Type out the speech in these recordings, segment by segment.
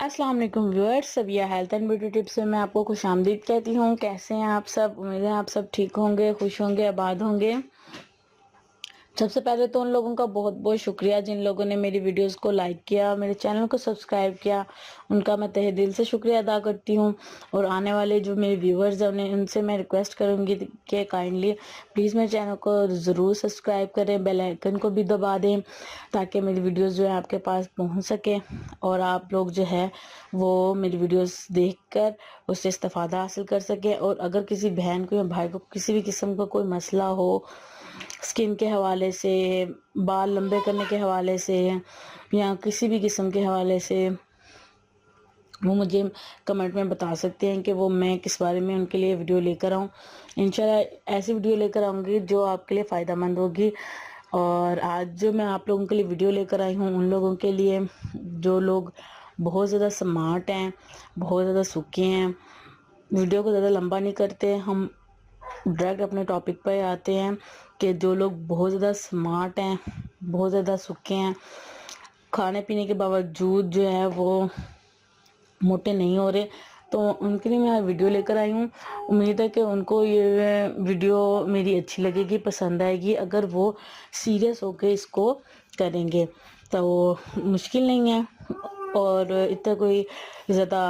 अस्सलाम वालेकुम viewers, Sabiya health and beauty tips में मैं आपको खुश आमदीद कहती हूँ। कैसे हैं आप सब? उम्मीद है आप सब ठीक होंगे, खुश होंगे, आबाद होंगे। सबसे पहले तो उन लोगों का बहुत बहुत शुक्रिया जिन लोगों ने मेरी वीडियोस को लाइक किया, मेरे चैनल को सब्सक्राइब किया। उनका मैं तहे दिल से शुक्रिया अदा करती हूँ। और आने वाले जो मेरे व्यूअर्स हैं उनसे मैं रिक्वेस्ट करूँगी कि काइंडली प्लीज़ मेरे चैनल को ज़रूर सब्सक्राइब करें, बेल आइकन को भी दबा दें ताकि मेरी वीडियोस जो है आपके पास पहुँच सके और आप लोग जो है वो मेरी वीडियोस देखकर उससे इस्तेफादा हासिल कर सकें। और अगर किसी बहन को या भाई को किसी भी किस्म का कोई मसला हो, स्किन के हवाले से, बाल लंबे करने के हवाले से या किसी भी किस्म के हवाले से, वो मुझे कमेंट में बता सकते हैं कि वो मैं किस बारे में उनके लिए वीडियो लेकर आऊँ। इंशाल्लाह ऐसी वीडियो लेकर आऊँगी जो आपके लिए फ़ायदा मंद होगी। और आज जो मैं आप लोगों के लिए वीडियो लेकर आई हूँ उन लोगों के लिए जो लोग बहुत ज़्यादा स्मार्ट हैं, बहुत ज़्यादा सूखे हैं। वीडियो को ज़्यादा लंबा नहीं करते, हम डायरेक्ट अपने टॉपिक पर आते हैं कि जो लोग बहुत ज़्यादा स्मार्ट हैं, बहुत ज़्यादा सूखे हैं, खाने पीने के बावजूद जो है वो मोटे नहीं हो रहे, तो उनके लिए मैं वीडियो लेकर आई हूँ। उम्मीद है कि उनको ये वीडियो मेरी अच्छी लगेगी, पसंद आएगी। अगर वो सीरियस होकर इसको करेंगे तो मुश्किल नहीं है और इतना कोई ज़्यादा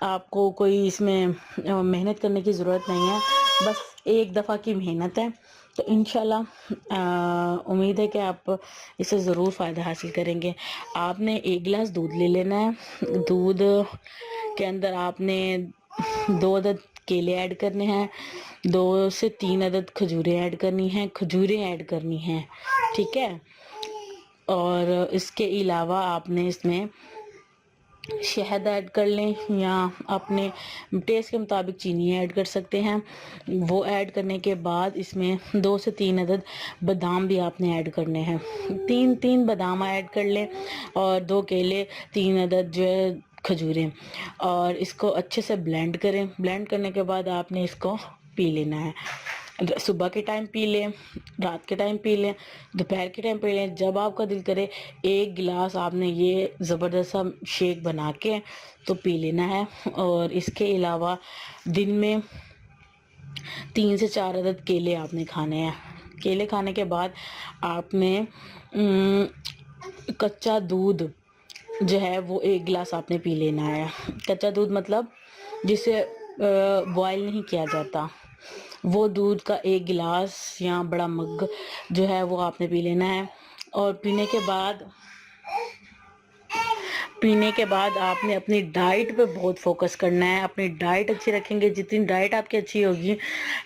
आपको कोई इसमें मेहनत करने की ज़रूरत नहीं है, बस एक दफ़ा की मेहनत है। तो इंशाल्लाह उम्मीद है कि आप इससे ज़रूर फ़ायदा हासिल करेंगे। आपने 1 गिलास दूध ले लेना है। दूध के अंदर आपने 2 अदद केले ऐड करने हैं, 2 से 3 अदद खजूरें ऐड करनी हैं, खजूरें ऐड करनी हैं, ठीक है। और इसके अलावा आपने इसमें शहद ऐड कर लें या अपने टेस्ट के मुताबिक चीनी ऐड कर सकते हैं। वो ऐड करने के बाद इसमें 2 से 3 अदद बादाम भी आपने ऐड करने हैं। 3 बादाम ऐड कर लें और 2 केले, 3 अदद जो है खजूरें, और इसको अच्छे से ब्लेंड करें। ब्लेंड करने के बाद आपने इसको पी लेना है। सुबह के टाइम पी लें, रात के टाइम पी लें, दोपहर के टाइम पी लें, जब आपका दिल करे। 1 गिलास आपने ये ज़बरदस्त सा शेक बना के तो पी लेना है। और इसके अलावा दिन में 3 से 4 अदद केले आपने खाने हैं। केले खाने के बाद आपने कच्चा दूध जो है वो 1 गिलास आपने पी लेना है। कच्चा दूध मतलब जिसे बॉयल नहीं किया जाता, वो दूध का 1 गिलास या बड़ा मग जो है वो आपने पी लेना है। और पीने के बाद आपने अपनी डाइट पे बहुत फोकस करना है। अपनी डाइट अच्छी रखेंगे, जितनी डाइट आपकी अच्छी होगी,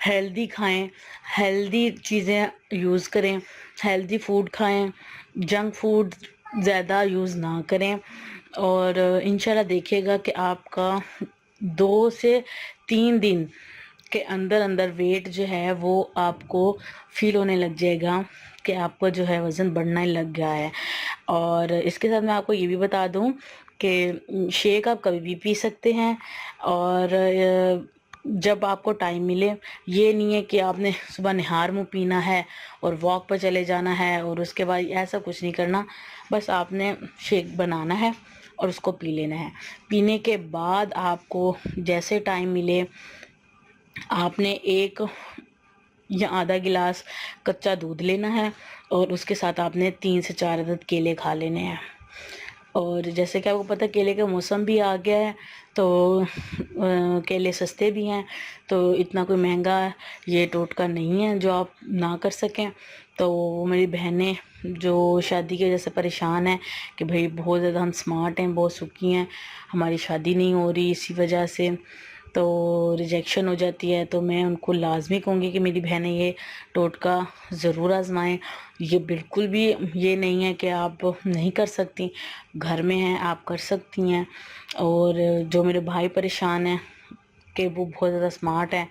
हेल्दी खाएं, हेल्दी चीज़ें यूज़ करें, हेल्दी फूड खाएं, जंक फूड ज़्यादा यूज़ ना करें। और इंशाल्लाह देखिएगा कि आपका 2 से 3 दिन के अंदर अंदर वेट जो है वो आपको फील होने लग जाएगा कि आपका जो है वज़न बढ़ना ही लग गया है। और इसके साथ मैं आपको ये भी बता दूं कि शेक आप कभी भी पी सकते हैं। और जब आपको टाइम मिले, ये नहीं है कि आपने सुबह निहार मुँह पीना है और वॉक पर चले जाना है और उसके बाद ऐसा कुछ नहीं करना। बस आपने शेक बनाना है और उसको पी लेना है। पीने के बाद आपको जैसे टाइम मिले आपने 1 या आधा गिलास कच्चा दूध लेना है और उसके साथ आपने 3 से 4 अदद केले खा लेने हैं। और जैसे कि आपको पता है केले का मौसम भी आ गया है, तो केले सस्ते भी हैं, तो इतना कोई महंगा ये टोटका नहीं है जो आप ना कर सकें। तो मेरी बहनें जो शादी की वजह से परेशान हैं कि भाई बहुत ज़्यादा हम स्मार्ट हैं, बहुत सुखी हैं, हमारी शादी नहीं हो रही इसी वजह से, तो रिजेक्शन हो जाती है, तो मैं उनको लाजमी कहूँगी कि मेरी बहनें ये टोटका ज़रूर आजमाएं। ये बिल्कुल भी ये नहीं है कि आप नहीं कर सकती, घर में हैं आप कर सकती हैं। और जो मेरे भाई परेशान हैं कि वो बहुत ज़्यादा स्मार्ट हैं,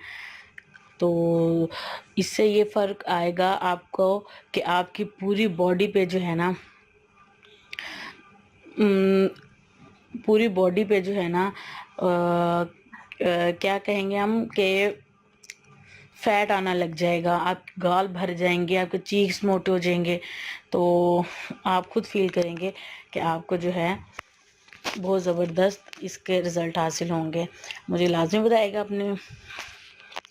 तो इससे ये फ़र्क आएगा आपको कि आपकी पूरी बॉडी पे जो है ना, पूरी बॉडी पे जो है ना क्या कहेंगे हम कि फैट आना लग जाएगा, आप गाल भर जाएंगे, आपके चीक्स मोटे हो जाएंगे। तो आप खुद फील करेंगे कि आपको जो है بہت زبردست اس کے رزلٹ حاصل ہوں گے. مجھے لازمی بتائے گا، اپنے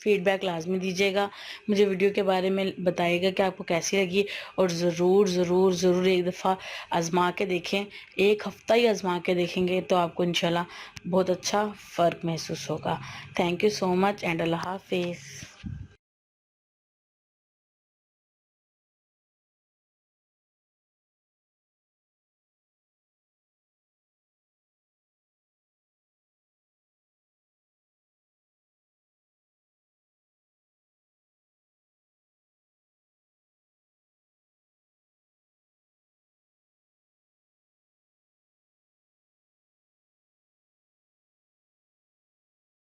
فیڈ بیک لازمی دیجیے گا، مجھے ویڈیو کے بارے میں بتائیے گا کہ آپ کو کیسی لگی، اور ضرور ضرور ضرور ایک دفعہ آزما کے دیکھیں. ایک ہفتہ ہی آزما کے دیکھیں گے تو آپ کو انشاءاللہ بہت اچھا فرق محسوس ہوگا. Thank you so much and اللہ حافظ.